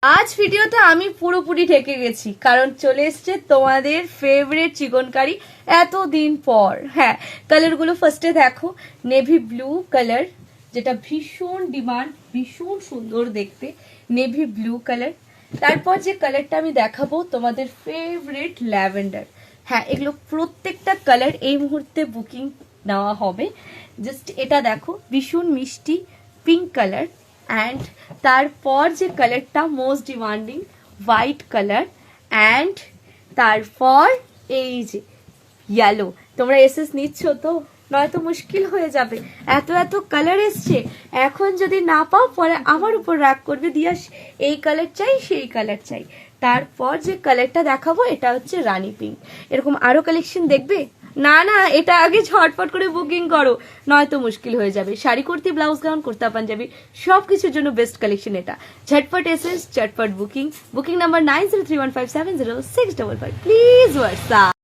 আজ ভিডিওটা আমি পুরোপুরি ঠেকে গেছি, কারণ চলে এসছে তোমাদের ফেভারিট চিকন কারি এতদিন পর। হ্যাঁ, কালারগুলো ফার্স্টে দেখো, নেভি ব্লু কালার, যেটা ভীষণ ডিমান্ড, ভীষণ সুন্দর দেখতে, নেভি ব্লু কালার। তারপর যে কালারটা আমি দেখাবো তোমাদের ফেভারিট ল্যাভেন্ডার। হ্যাঁ, এগুলো প্রত্যেকটা কালার এই মুহূর্তে বুকিং নেওয়া হবে। জাস্ট এটা দেখো, ভীষণ মিষ্টি পিঙ্ক কালার। অ্যান্ড তারপর যে কালারটা most demanding white colour. And তারপর এই যে ইয়েলো। তোমরা এসএস নিচ্ছ তো, নয়তো মুশকিল হয়ে যাবে, এত এত কালার এসছে। এখন যদি না পাও পরে আমার উপর রাগ করবে, দিয়া এই কালার চাই সেই কালার চাই। তারপর যে কালারটা দেখাবো এটা হচ্ছে রানী পিঙ্ক। এরকম আরো কালেকশন দেখবে? না না, এটা আগে ঝটপট করে বুকিং করো, নয়তো মুশকিল হয়ে যাবে। শাড়ি কুর্তি, ব্লাউজ গাউন, কুর্তা পাঞ্জাবি সবকিছুর জন্য বেস্ট কালেকশন এটা। ঝটপট এসএস, ঝটপট booking. Booking number 9031570655। Please WhatsApp.